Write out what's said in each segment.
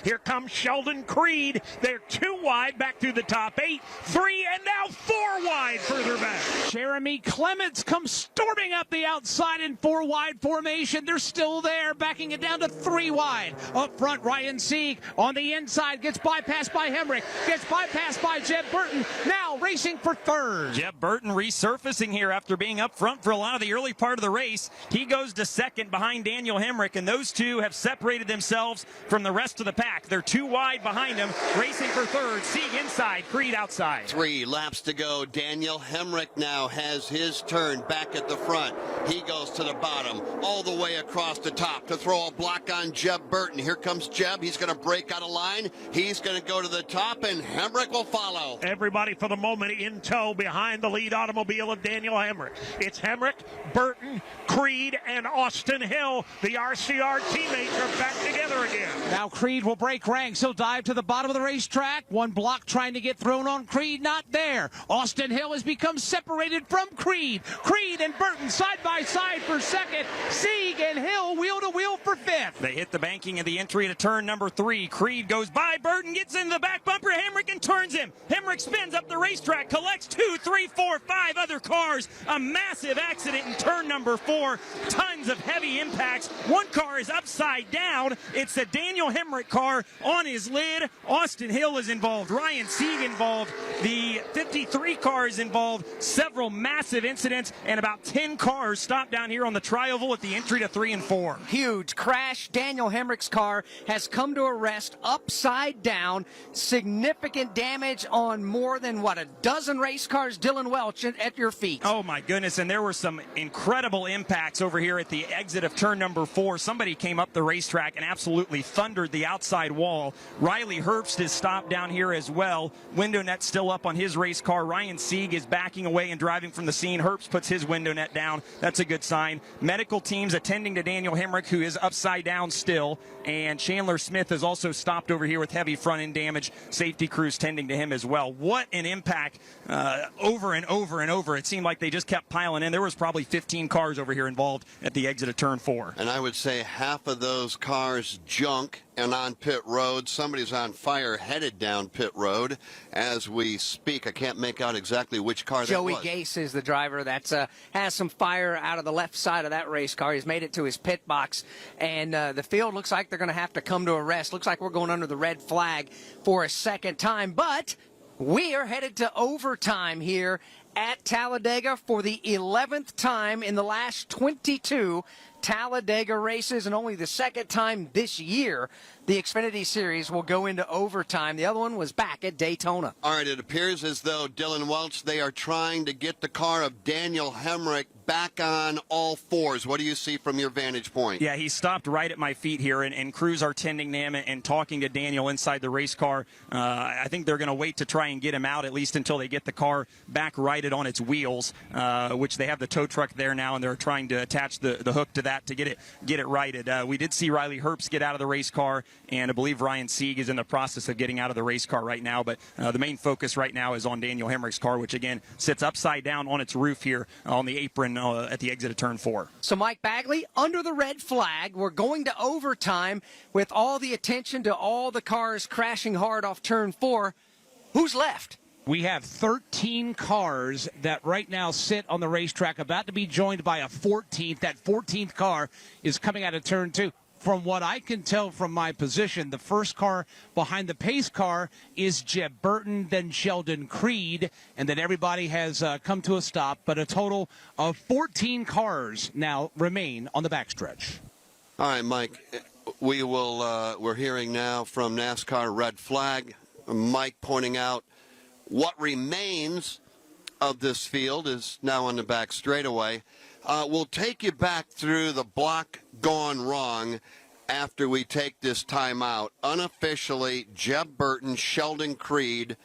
Here comes Sheldon Creed. They're 2 wide back through the top 8, 3, and now 4 wide further back. Jeremy Clements comes storming up the outside in 4 wide formation. They're still there, backing it down to 3 wide. Up front, Ryan Sieg on the inside gets bypassed by Hemric, gets bypassed by Jeb Burton, now racing for third. Jeb Burton resurfacing here after being up front for a lot of the early part of the race. He goes to second behind Daniel Hemric, and those two have separated themselves from the rest of the pack. They're 2 wide behind him, racing for third. Sieg inside, Creed outside. 3 laps to go. Daniel Hemric now has his turn back at the front. He goes to the bottom, all the way across the top to throw a block on Jeb Burton. Here comes Jeb. He's going to break out of line. He's going to go to the top, and Hemric will follow. Everybody for the moment in tow behind the lead automobile of Daniel Hemric. It's Hemric, Burton, Creed, and Austin Hill. The RCR teammates are back together again. Now Creed will break ranks. He'll dive to the bottom of the racetrack. One block trying to get thrown on Creed, not there. Austin Hill has become separated from Creed. Creed and Burton side by side for second. Sieg and Hill wheel to wheel for fifth. They hit the banking of the entry to turn number 3. Creed goes by. Burton gets into the back bumper. Hemric and turns him. Hemric spins up the racetrack, collects 2, 3, 4, 5 other cars. A massive accident in turn number 4. Tons of heavy impacts. One car is upside down. It's the Daniel Hemric car on his lid. Austin Hill is involved. Ryan Sieg involved. The 53 car is involved. Several massive incidents, and about 10 cars stopped down here on the tri-oval at the entry to 3 and 4. Huge crash. Daniel Hemric's car has come to a rest upside down. Significant damage on more than, a dozen race cars. Dylan Welch at your feet. Oh, my goodness, and there were some incredible impacts over here at the exit of turn number 4. Somebody came up the racetrack and absolutely thundered the outside wall. Riley Herbst is stopped down here as well. Window net still up on his race car. Ryan Sieg is backing away and driving from the scene. Herbst puts his window net down. That's a good sign. Medical teams attending to Daniel Hemric, who is upside down still, and Chandler Smith is also stopped over here with heavy front end damage. Safety crews tending to him as well. What an impact over and over and over. It seemed like they just kept piling in. There was probably 15 cars over here involved at the exit of turn 4. And I would say half of those cars junk and on pit road. Somebody's on fire headed down pit road as we speak. I can't make out exactly which car that was. Joey Gase is the driver that's has some fire out of the left side of that race car. He's made it to his pit box, and the field looks like they're going to have to come to a rest. Looks like we're going under the red flag for a second time, but we are headed to overtime here at Talladega for the 11th time in the last 22 Talladega races, and only the second time this year the Xfinity Series will go into overtime. The other one was back at Daytona. All right, it appears as though Dylan Welch, they are trying to get the car of Daniel Hemric back on all fours. What do you see from your vantage point? Yeah, he stopped right at my feet here, and crews are tending to him and talking to Daniel inside the race car. I think they're going to wait to try and get him out, at least until they get the car back righted on its wheels, which they have the tow truck there now, and they're trying to attach the hook to that to get it righted. We did see Riley Herbst get out of the race car, and I believe Ryan Sieg is in the process of getting out of the race car right now, but the main focus right now is on Daniel Hemric's car, which again sits upside down on its roof here on the apron at the exit of turn 4. So Mike Bagley, under the red flag, we're going to overtime with all the attention to all the cars crashing hard off turn 4. Who's left? We have 13 cars that right now sit on the racetrack, about to be joined by a 14th. That 14th car is coming out of turn 2. From what I can tell from my position, the first car behind the pace car is Jeb Burton, then Sheldon Creed, and then everybody has come to a stop. But a total of 14 cars now remain on the backstretch. All right, Mike, we're hearing now from NASCAR red flag. Mike pointing out what remains of this field is now on the back straightaway. We'll take you back through the block gone wrong after we take this time out. Unofficially, Jeb Burton, Sheldon Creed,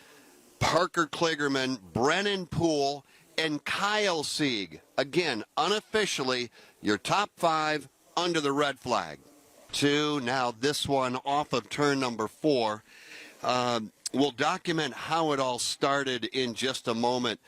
Parker Kligerman, Brennan Poole, and Kyle Sieg. Again, unofficially, your top 5 under the red flag. 2, now this one off of turn number 4. We'll document how it all started in just a moment.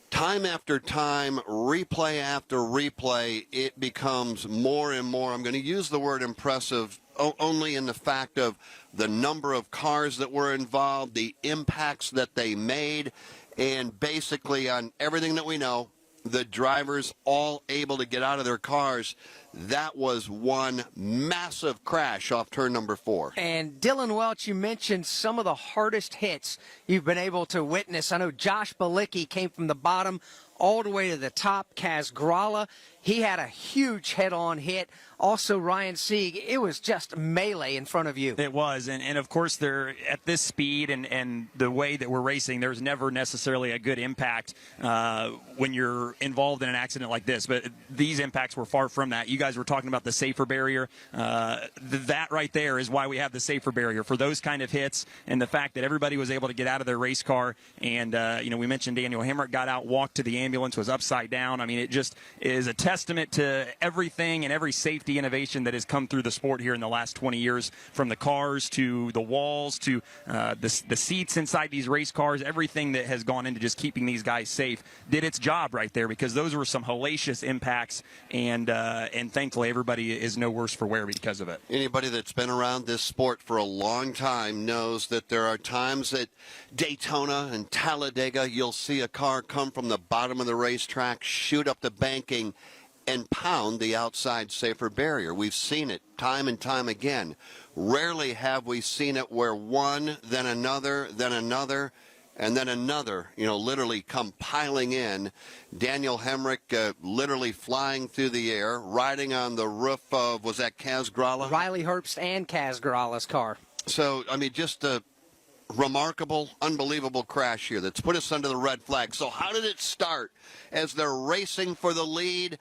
Time after time, replay after replay, it becomes more and more, I'm going to use the word impressive only in the fact of the number of cars that were involved, the impacts that they made, and basically on everything that we know, the drivers all able to get out of their cars. That was one massive crash off turn number 4. And Dylan Welch, you mentioned some of the hardest hits you've been able to witness. I know Josh Balicki came from the bottom all the way to the top. Kaz Grala, he had a huge head-on hit. Also, Ryan Sieg, it was just melee in front of you. It was, and of course, they're at this speed and the way that we're racing, there's never necessarily a good impact when you're involved in an accident like this. But these impacts were far from that. You guys were talking about the safer barrier. That right there is why we have the safer barrier for those kind of hits, and the fact that everybody was able to get out of their race car. And we mentioned Daniel Hemric got out, walked to the ambulance, was upside down. I mean, it just is a testament to everything and every safety innovation that has come through the sport here in the last 20 years, from the cars to the walls to the seats inside these race cars. Everything that has gone into just keeping these guys safe did its job right there, because those were some hellacious impacts, and thankfully everybody is no worse for wear because of it. Anybody that's been around this sport for a long time knows that there are times at Daytona and Talladega you'll see a car come from the bottom of the racetrack, shoot up the banking, and pound the outside safer barrier. We've seen it time and time again. Rarely have we seen it where one, then another, and then another, literally come piling in. Daniel Hemric literally flying through the air, riding on the roof of, was that Kaz Grala? Riley Herbst and Kaz Grala's car. So, just a remarkable, unbelievable crash here that's put us under the red flag. So how did it start? As they're racing for the lead,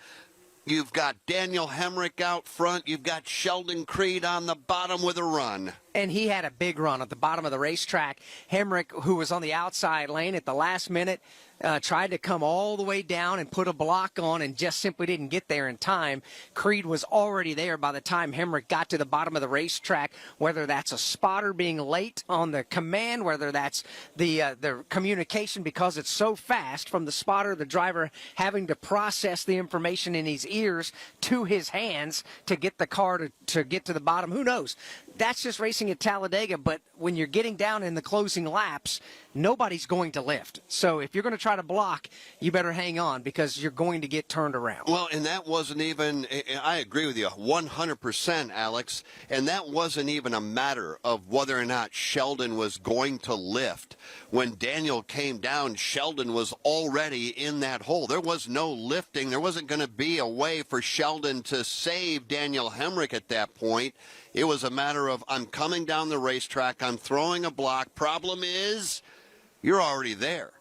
you've got Daniel Hemric out front. You've got Sheldon Creed on the bottom with a run. And he had a big run at the bottom of the racetrack. Hemric, who was on the outside lane at the last minute, tried to come all the way down and put a block on and just simply didn't get there in time. Creed was already there by the time Hemric got to the bottom of the racetrack, whether that's a spotter being late on the command, whether that's the communication because it's so fast from the spotter, the driver having to process the information in his ears to his hands to get the car to get to the bottom. Who knows? That's just racing at Talladega, but when you're getting down in the closing laps, nobody's going to lift. So if you're going to try to block, you better hang on because you're going to get turned around. Well, and that wasn't even, I agree with you 100%, Alex, and that wasn't even a matter of whether or not Sheldon was going to lift. When Daniel came down, Sheldon was already in that hole. There was no lifting. There wasn't going to be a way for Sheldon to save Daniel Hemric at that point. It was a matter of, I'm coming down the racetrack, I'm throwing a block. Problem is, you're already there.